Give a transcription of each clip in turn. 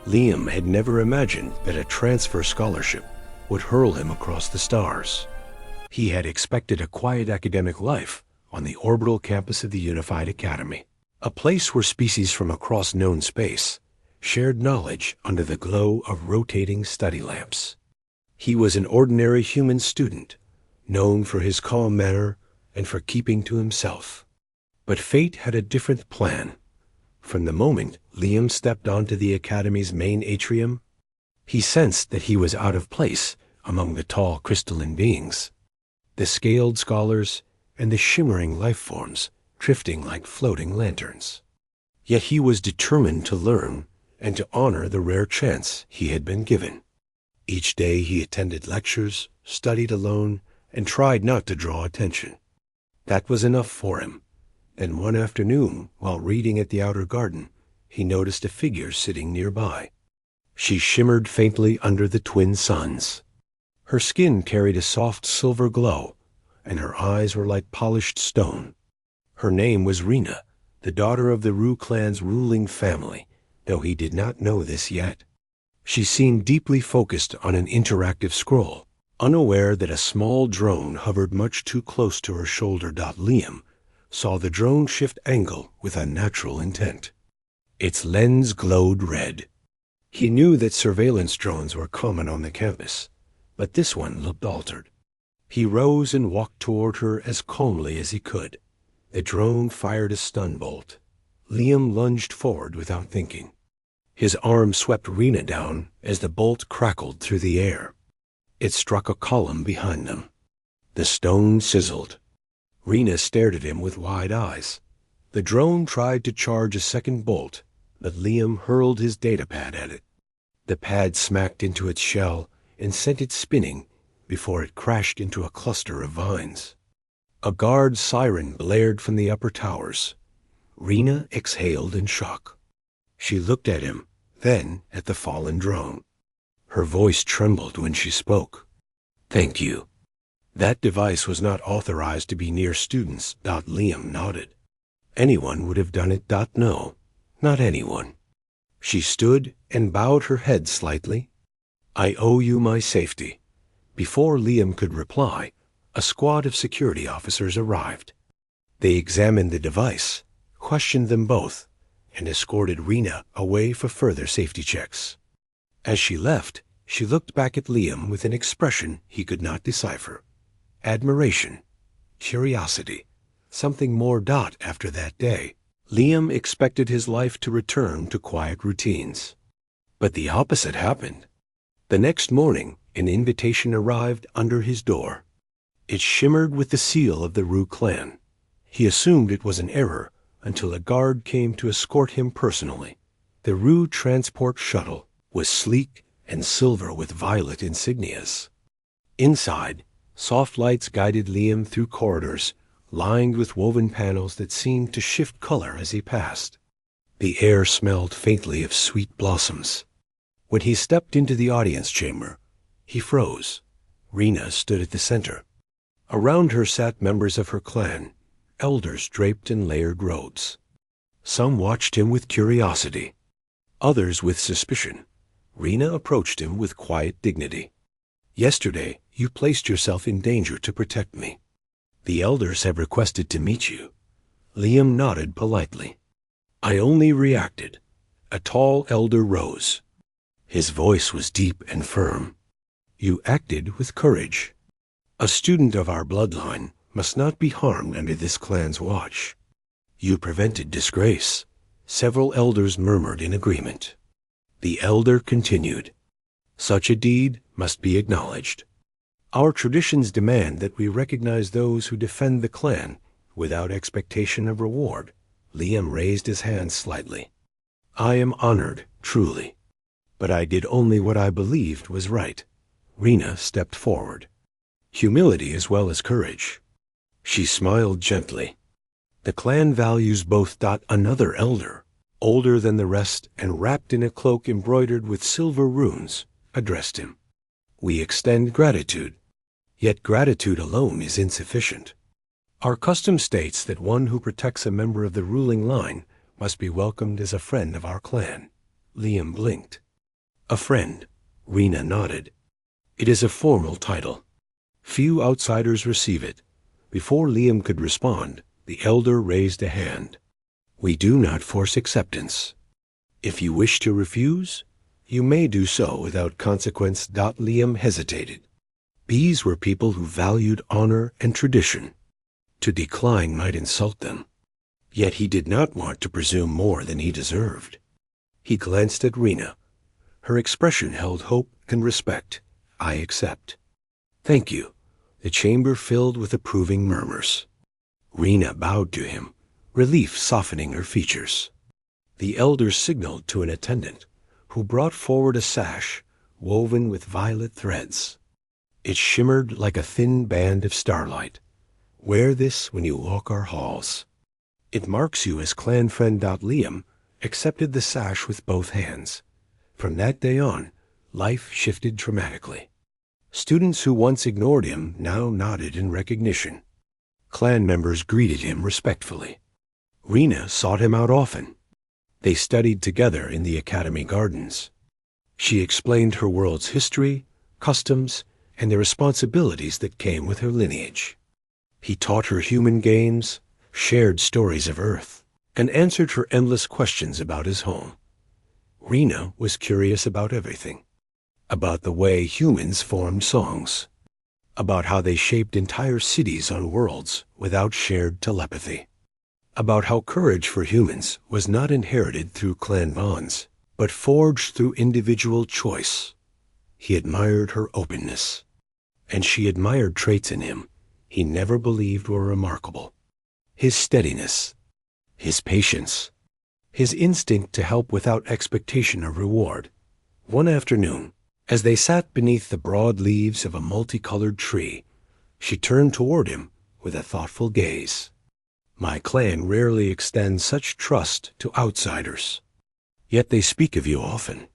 Liam had never imagined that a transfer scholarship would hurl him across the stars. He had expected a quiet academic life on the orbital campus of the Unified Academy, a place where species from across known space shared knowledge under the glow of rotating study lamps. He was an ordinary human student, known for his calm manner and for keeping to himself. But fate had a different plan. From the moment Liam stepped onto the Academy's main atrium, he sensed that he was out of place among the tall crystalline beings, the scaled scholars, and the shimmering life forms drifting like floating lanterns. Yet he was determined to learn and to honor the rare chance he had been given. Each day he attended lectures, studied alone, and tried not to draw attention. That was enough for him. And one afternoon, while reading at the outer garden, he noticed a figure sitting nearby. She shimmered faintly under the twin suns. Her skin carried a soft silver glow, and her eyes were like polished stone. Her name was Rena, the daughter of the Rue clan's ruling family, though he did not know this yet. She seemed deeply focused on an interactive scroll, unaware that a small drone hovered much too close to her shoulder. Liam saw the drone shift angle with unnatural intent. Its lens glowed red. He knew that surveillance drones were common on the campus, but this one looked altered. He rose and walked toward her as calmly as he could. The drone fired a stun bolt. Liam lunged forward without thinking. His arm swept Rena down as the bolt crackled through the air. It struck a column behind them. The stone sizzled. Rena stared at him with wide eyes. The drone tried to charge a second bolt, but Liam hurled his datapad at it. The pad smacked into its shell and sent it spinning before it crashed into a cluster of vines. A guard siren blared from the upper towers. Rena exhaled in shock. She looked at him, then at the fallen drone. Her voice trembled when she spoke. "Thank you." That device was not authorized to be near students. Liam nodded. Anyone would have done it. No, not anyone. She stood and bowed her head slightly. "I owe you my safety." Before Liam could reply, a squad of security officers arrived. They examined the device, questioned them both, and escorted Rena away for further safety checks. As she left, she looked back at Liam with an expression he could not decipher. Admiration, curiosity, something more. After that day, Liam expected his life to return to quiet routines. But the opposite happened. The next morning, an invitation arrived under his door. It shimmered with the seal of the Rue clan. He assumed it was an error until a guard came to escort him personally. The Rue transport shuttle was sleek and silver with violet insignias. Inside, soft lights guided Liam through corridors lined with woven panels that seemed to shift color as he passed. The air smelled faintly of sweet blossoms. When he stepped into the audience chamber, he froze. Rena stood at the center. Around her sat members of her clan, elders draped in layered robes. Some watched him with curiosity, others with suspicion. Rena approached him with quiet dignity. "Yesterday, you placed yourself in danger to protect me. The elders have requested to meet you." Liam nodded politely. "I only reacted." A tall elder rose. His voice was deep and firm. "You acted with courage. A student of our bloodline must not be harmed under this clan's watch. You prevented disgrace." Several elders murmured in agreement. The elder continued, "Such a deed must be acknowledged. Our traditions demand that we recognize those who defend the clan without expectation of reward." Liam raised his hand slightly. "I am honored, truly. But I did only what I believed was right." Rena stepped forward. Humility as well as courage. She smiled gently. "The clan values both." Another elder, older than the rest and wrapped in a cloak embroidered with silver runes, addressed him. "We extend gratitude. Yet gratitude alone is insufficient. Our custom states that one who protects a member of the ruling line must be welcomed as a friend of our clan." Liam blinked. A friend, Rena nodded. It is a formal title. Few outsiders receive it. Before Liam could respond, the elder raised a hand. We do not force acceptance. If you wish to refuse, you may do so without consequence. Liam hesitated. These were people who valued honor and tradition. To decline might insult them. Yet he did not want to presume more than he deserved. He glanced at Rena. Her expression held hope and respect. I accept. Thank you. The chamber filled with approving murmurs. Rena bowed to him, relief softening her features. The elder signaled to an attendant, who brought forward a sash woven with violet threads. It shimmered like a thin band of starlight. Wear this when you walk our halls. It marks you as clan friend. Liam accepted the sash with both hands. From that day on, life shifted dramatically. Students who once ignored him now nodded in recognition. Clan members greeted him respectfully. Rena sought him out often. They studied together in the academy gardens. She explained her world's history, customs, and the responsibilities that came with her lineage. He taught her human games, shared stories of Earth, and answered her endless questions about his home. Rena was curious about everything. About the way humans formed songs. About how they shaped entire cities on worlds without shared telepathy. About how courage for humans was not inherited through clan bonds, but forged through individual choice. He admired her openness, and she admired traits in him he never believed were remarkable. His steadiness, his patience, his instinct to help without expectation of reward. One afternoon, as they sat beneath the broad leaves of a multicolored tree, she turned toward him with a thoughtful gaze. My clan rarely extends such trust to outsiders. Yet they speak of you often.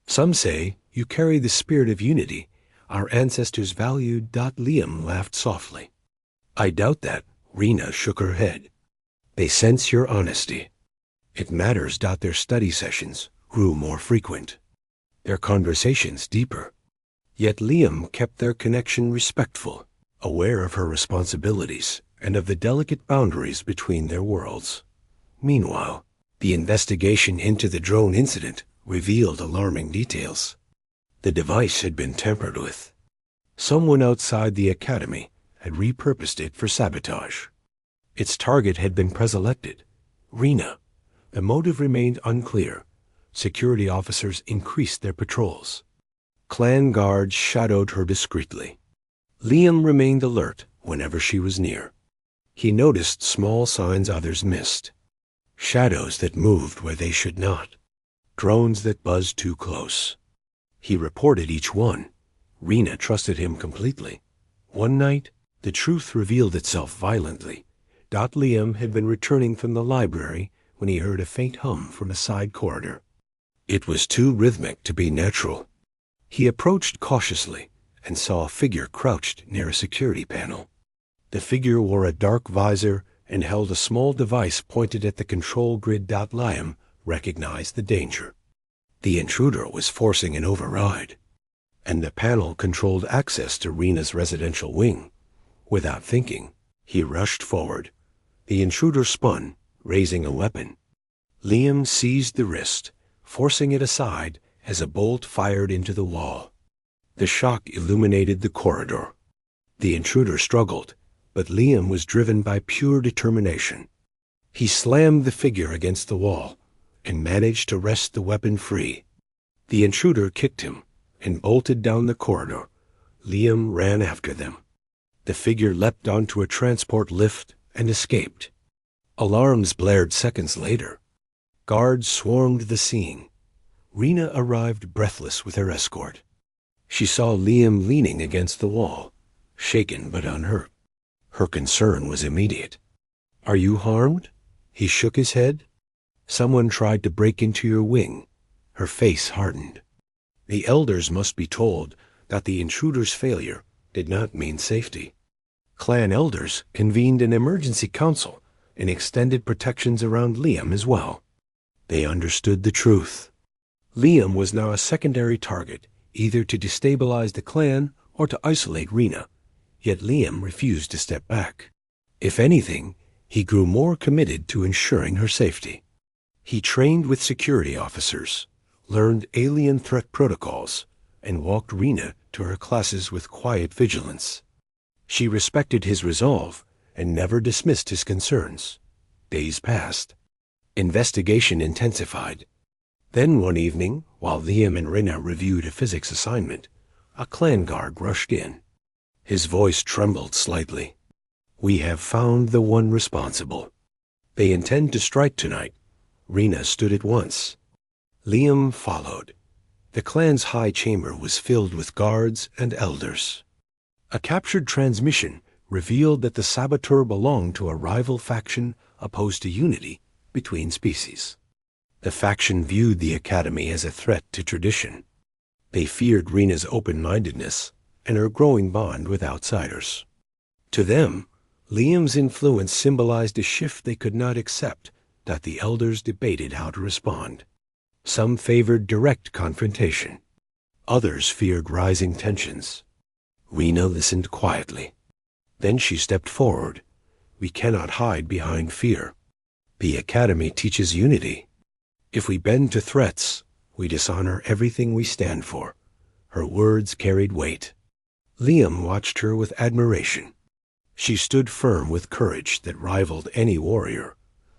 Some say you carry the spirit of unity our ancestors valued. Liam laughed softly. I doubt that. Rena shook her head. They sense your honesty. It matters. Their study sessions grew more frequent, their conversations deeper. Yet Liam kept their connection respectful, aware of her responsibilities and of the delicate boundaries between their worlds. Meanwhile, the investigation into the drone incident revealed alarming details. The device had been tampered with. Someone outside the academy had repurposed it for sabotage. Its target had been preselected, Rena. The motive remained unclear. Security officers increased their patrols. Clan guards shadowed her discreetly. Liam remained alert whenever she was near. He noticed small signs others missed. Shadows that moved where they should not. Drones that buzzed too close. He reported each one. Rena trusted him completely. One night, the truth revealed itself violently. Liam had been returning from the library when he heard a faint hum from a side corridor. It was too rhythmic to be natural. He approached cautiously and saw a figure crouched near a security panel. The figure wore a dark visor and held a small device pointed at the control grid. Liam recognized the danger. The intruder was forcing an override, and the panel controlled access to Rena's residential wing. Without thinking, he rushed forward. The intruder spun, raising a weapon. Liam seized the wrist, forcing it aside as a bolt fired into the wall. The shock illuminated the corridor. The intruder struggled, but Liam was driven by pure determination. He slammed the figure against the wall and managed to wrest the weapon free. The intruder kicked him and bolted down the corridor. Liam ran after them. The figure leapt onto a transport lift and escaped. Alarms blared seconds later. Guards swarmed the scene. Rena arrived breathless with her escort. She saw Liam leaning against the wall, shaken but unhurt. Her concern was immediate. Are you harmed? He shook his head. Someone tried to break into your wing. Her face hardened. The elders must be told that the intruder's failure did not mean safety. Clan elders convened an emergency council and extended protections around Liam as well. They understood the truth. Liam was now a secondary target, either to destabilize the clan or to isolate Rena, yet Liam refused to step back. If anything, he grew more committed to ensuring her safety. He trained with security officers, learned alien threat protocols, and walked Rena to her classes with quiet vigilance. She respected his resolve and never dismissed his concerns. Days passed. Investigation intensified. Then one evening, while Liam and Rena reviewed a physics assignment, a clan guard rushed in. His voice trembled slightly. "We have found the one responsible. They intend to strike tonight." Rena stood at once. Liam followed. The clan's high chamber was filled with guards and elders. A captured transmission revealed that the saboteur belonged to a rival faction opposed to unity between species. The faction viewed the Academy as a threat to tradition. They feared Rena's open-mindedness and her growing bond with outsiders. To them, Liam's influence symbolized a shift they could not accept, that the elders debated how to respond. Some favored direct confrontation. Others feared rising tensions. Rena listened quietly. Then she stepped forward. "We cannot hide behind fear. The Academy teaches unity. If we bend to threats, we dishonor everything we stand for." Her words carried weight. Liam watched her with admiration. She stood firm with courage that rivaled any warrior.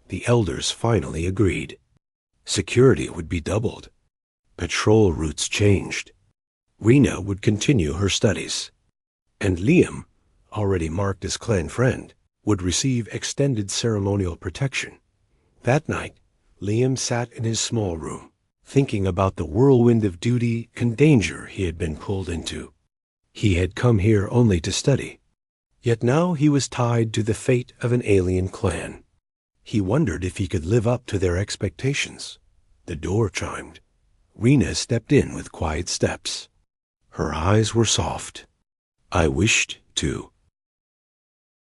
The elders finally agreed. Security would be doubled. Patrol routes changed. Rena would continue her studies. And Liam, already marked as clan friend, would receive extended ceremonial protection. That night, Liam sat in his small room, thinking about the whirlwind of duty and danger he had been pulled into. He had come here only to study, yet now he was tied to the fate of an alien clan. He wondered if he could live up to their expectations. The door chimed. Rena stepped in with quiet steps. Her eyes were soft. "I wished to,"